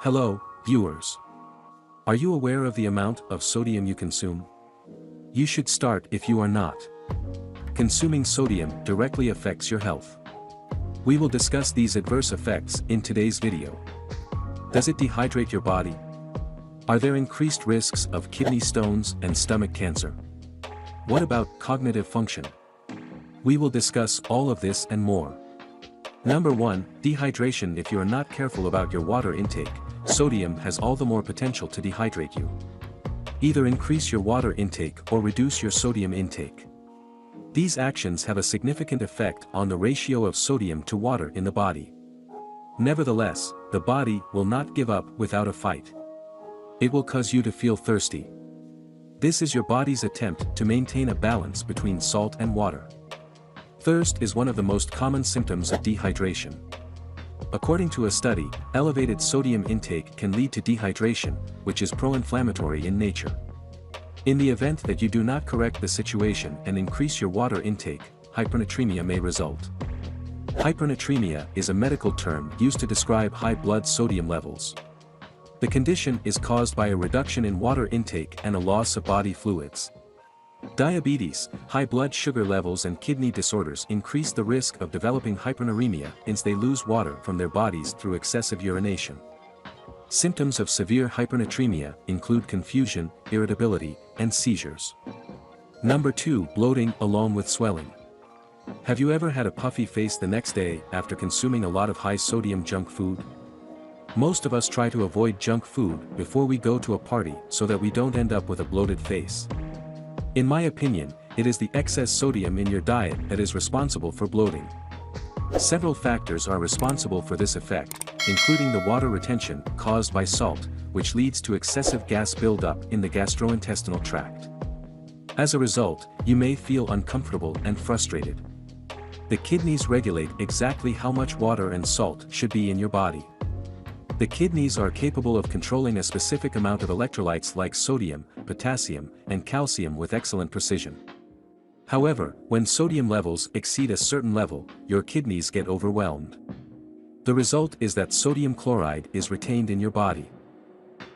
Hello, viewers. Are you aware of the amount of sodium you consume? You should start if you are not. Consuming sodium directly affects your health. We will discuss these adverse effects in today's video. Does it dehydrate your body? Are there increased risks of kidney stones and stomach cancer? What about cognitive function? We will discuss all of this and more. Number 1, dehydration. If you are not careful about your water intake, sodium has all the more potential to dehydrate you. Either increase your water intake or reduce your sodium intake. These actions have a significant effect on the ratio of sodium to water in the body. Nevertheless, the body will not give up without a fight. It will cause you to feel thirsty. This is your body's attempt to maintain a balance between salt and water. Thirst is one of the most common symptoms of dehydration. According to a study, elevated sodium intake can lead to dehydration, which is pro-inflammatory in nature. In the event that you do not correct the situation and increase your water intake, hypernatremia may result. Hypernatremia is a medical term used to describe high blood sodium levels. The condition is caused by a reduction in water intake and a loss of body fluids. Diabetes, high blood sugar levels and kidney disorders increase the risk of developing hypernatremia since they lose water from their bodies through excessive urination. Symptoms of severe hypernatremia include confusion, irritability, and seizures. Number 2, bloating along with swelling. Have you ever had a puffy face the next day after consuming a lot of high-sodium junk food? Most of us try to avoid junk food before we go to a party so that we don't end up with a bloated face. In my opinion, it is the excess sodium in your diet that is responsible for bloating. Several factors are responsible for this effect, including the water retention caused by salt, which leads to excessive gas buildup in the gastrointestinal tract. As a result, you may feel uncomfortable and frustrated. The kidneys regulate exactly how much water and salt should be in your body. The kidneys are capable of controlling a specific amount of electrolytes like sodium, potassium, and calcium with excellent precision. However, when sodium levels exceed a certain level, your kidneys get overwhelmed. The result is that sodium chloride is retained in your body.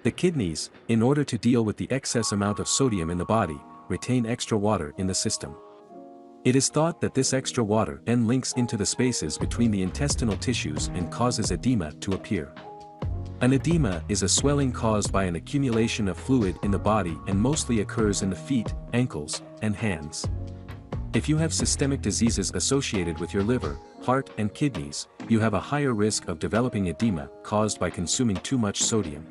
The kidneys, in order to deal with the excess amount of sodium in the body, retain extra water in the system. It is thought that this extra water then links into the spaces between the intestinal tissues and causes edema to appear. An edema is a swelling caused by an accumulation of fluid in the body and mostly occurs in the feet, ankles, and hands. If you have systemic diseases associated with your liver, heart, and kidneys, you have a higher risk of developing edema caused by consuming too much sodium.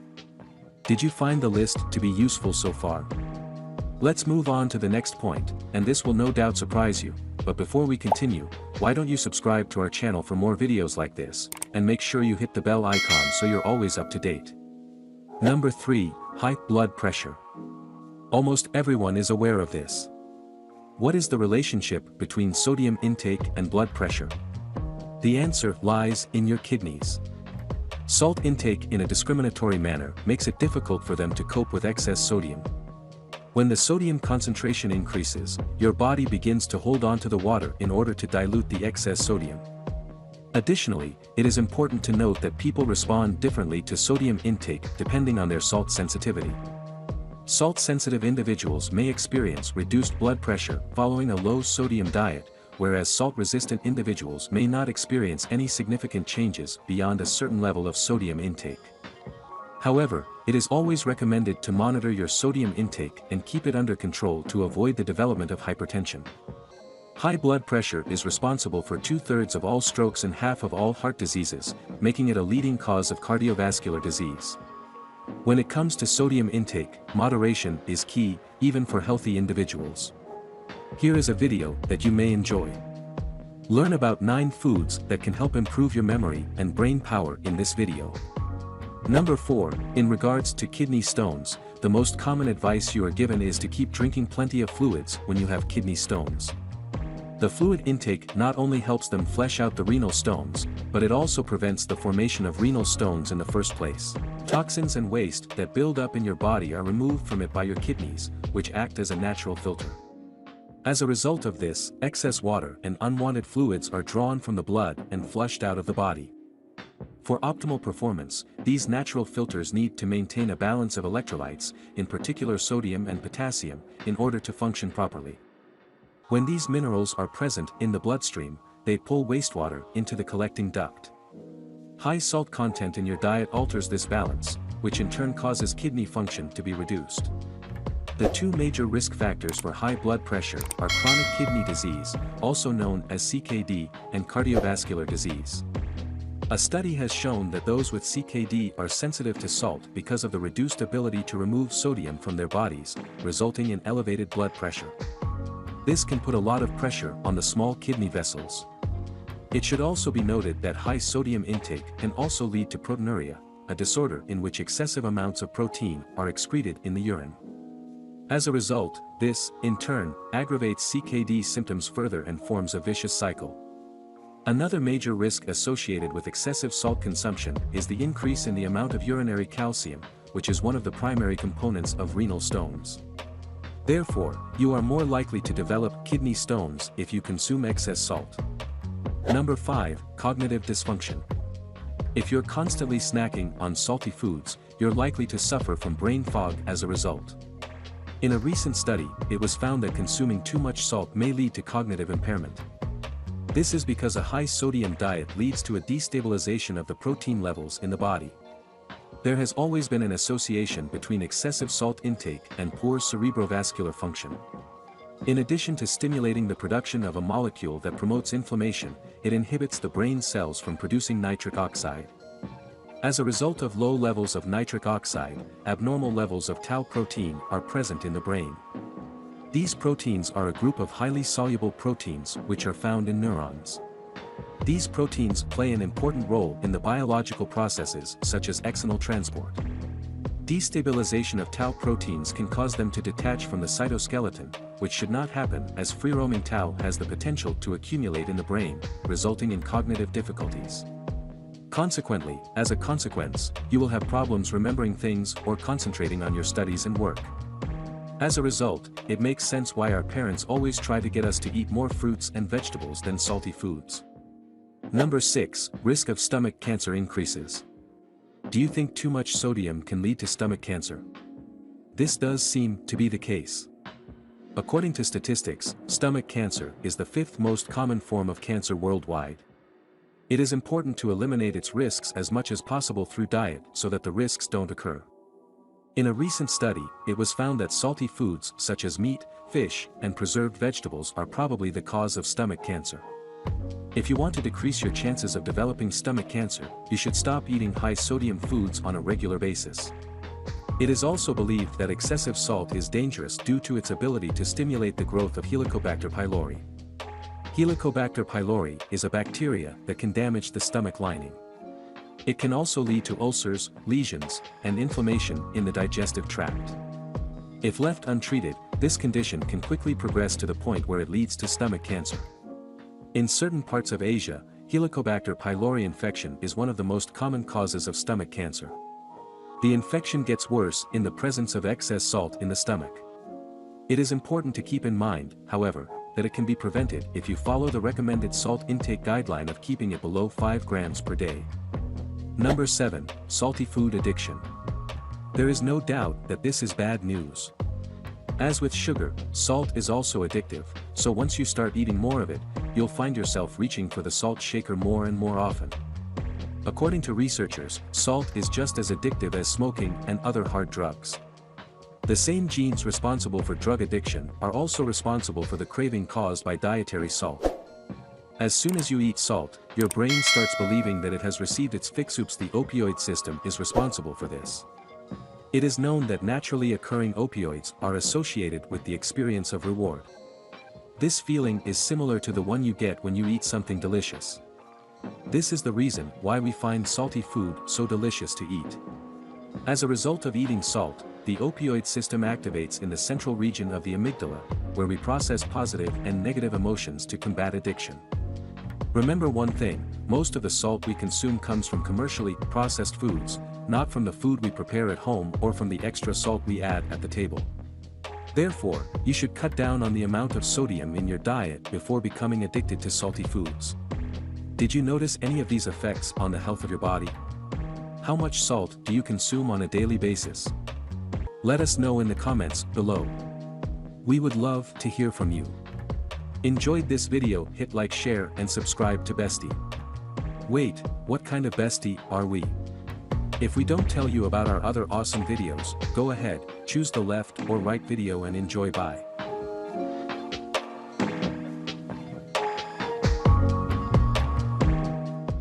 Did you find the list to be useful so far? Let's move on to the next point, and this will no doubt surprise you, but before we continue, why don't you subscribe to our channel for more videos like this, and make sure you hit the bell icon so you're always up to date. Number 3, high blood pressure. Almost everyone is aware of this. What is the relationship between sodium intake and blood pressure? The answer lies in your kidneys. Salt intake in a discriminatory manner makes it difficult for them to cope with excess sodium. When the sodium concentration increases, your body begins to hold on to the water in order to dilute the excess sodium. Additionally, it is important to note that people respond differently to sodium intake depending on their salt sensitivity. Salt-sensitive individuals may experience reduced blood pressure following a low-sodium diet, whereas salt-resistant individuals may not experience any significant changes beyond a certain level of sodium intake. However, it is always recommended to monitor your sodium intake and keep it under control to avoid the development of hypertension. High blood pressure is responsible for 2/3 of all strokes and half of all heart diseases, making it a leading cause of cardiovascular disease. When it comes to sodium intake, moderation is key, even for healthy individuals. Here is a video that you may enjoy. Learn about 9 foods that can help improve your memory and brain power in this video. Number 4, in regards to kidney stones, the most common advice you are given is to keep drinking plenty of fluids when you have kidney stones. The fluid intake not only helps them flesh out the renal stones, but it also prevents the formation of renal stones in the first place. Toxins and waste that build up in your body are removed from it by your kidneys, which act as a natural filter. As a result of this, excess water and unwanted fluids are drawn from the blood and flushed out of the body. For optimal performance, these natural filters need to maintain a balance of electrolytes, in particular sodium and potassium, in order to function properly. When these minerals are present in the bloodstream, they pull wastewater into the collecting duct. High salt content in your diet alters this balance, which in turn causes kidney function to be reduced. The two major risk factors for high blood pressure are chronic kidney disease, also known as CKD, and cardiovascular disease. A study has shown that those with CKD are sensitive to salt because of the reduced ability to remove sodium from their bodies, resulting in elevated blood pressure. This can put a lot of pressure on the small kidney vessels. It should also be noted that high sodium intake can also lead to proteinuria, a disorder in which excessive amounts of protein are excreted in the urine. As a result, this, in turn, aggravates CKD symptoms further and forms a vicious cycle. Another major risk associated with excessive salt consumption is the increase in the amount of urinary calcium, which is one of the primary components of renal stones. Therefore, you are more likely to develop kidney stones if you consume excess salt. Number 5, cognitive dysfunction. If you're constantly snacking on salty foods, you're likely to suffer from brain fog as a result. In a recent study, it was found that consuming too much salt may lead to cognitive impairment. This is because a high sodium diet leads to a destabilization of the protein levels in the body. There has always been an association between excessive salt intake and poor cerebrovascular function. In addition to stimulating the production of a molecule that promotes inflammation, it inhibits the brain cells from producing nitric oxide. As a result of low levels of nitric oxide, abnormal levels of tau protein are present in the brain. These proteins are a group of highly soluble proteins which are found in neurons. These proteins play an important role in the biological processes such as axonal transport. Destabilization of tau proteins can cause them to detach from the cytoskeleton, which should not happen as free-roaming tau has the potential to accumulate in the brain, resulting in cognitive difficulties. Consequently, as a consequence, you will have problems remembering things or concentrating on your studies and work. As a result, it makes sense why our parents always try to get us to eat more fruits and vegetables than salty foods. Number 6, risk of stomach cancer increases. Do you think too much sodium can lead to stomach cancer? This does seem to be the case. According to statistics, stomach cancer is the 5th most common form of cancer worldwide. It is important to eliminate its risks as much as possible through diet so that the risks don't occur. In a recent study, it was found that salty foods such as meat, fish, and preserved vegetables are probably the cause of stomach cancer. If you want to decrease your chances of developing stomach cancer, you should stop eating high-sodium foods on a regular basis. It is also believed that excessive salt is dangerous due to its ability to stimulate the growth of Helicobacter pylori. Helicobacter pylori is a bacteria that can damage the stomach lining. It can also lead to ulcers, lesions, and inflammation in the digestive tract. If left untreated, this condition can quickly progress to the point where it leads to stomach cancer. In certain parts of Asia, Helicobacter pylori infection is one of the most common causes of stomach cancer. The infection gets worse in the presence of excess salt in the stomach. It is important to keep in mind, however, that it can be prevented if you follow the recommended salt intake guideline of keeping it below 5 grams per day. Number 7, salty food addiction. There is no doubt that this is bad news. As with sugar, salt is also addictive, so once you start eating more of it, you'll find yourself reaching for the salt shaker more and more often. According to researchers, salt is just as addictive as smoking and other hard drugs. The same genes responsible for drug addiction are also responsible for the craving caused by dietary salt. As soon as you eat salt, your brain starts believing that it has received its fix. Oops, the opioid system is responsible for this. It is known that naturally occurring opioids are associated with the experience of reward. This feeling is similar to the one you get when you eat something delicious. This is the reason why we find salty food so delicious to eat. As a result of eating salt, the opioid system activates in the central region of the amygdala, where we process positive and negative emotions to combat addiction. Remember one thing, most of the salt we consume comes from commercially processed foods, not from the food we prepare at home or from the extra salt we add at the table. Therefore, you should cut down on the amount of sodium in your diet before becoming addicted to salty foods. Did you notice any of these effects on the health of your body? How much salt do you consume on a daily basis? Let us know in the comments below. We would love to hear from you. Enjoyed this video? Hit like, share and subscribe to Bestie. Wait, what kind of bestie are we? If we don't tell you about our other awesome videos, go ahead, choose the left or right video and enjoy. Bye.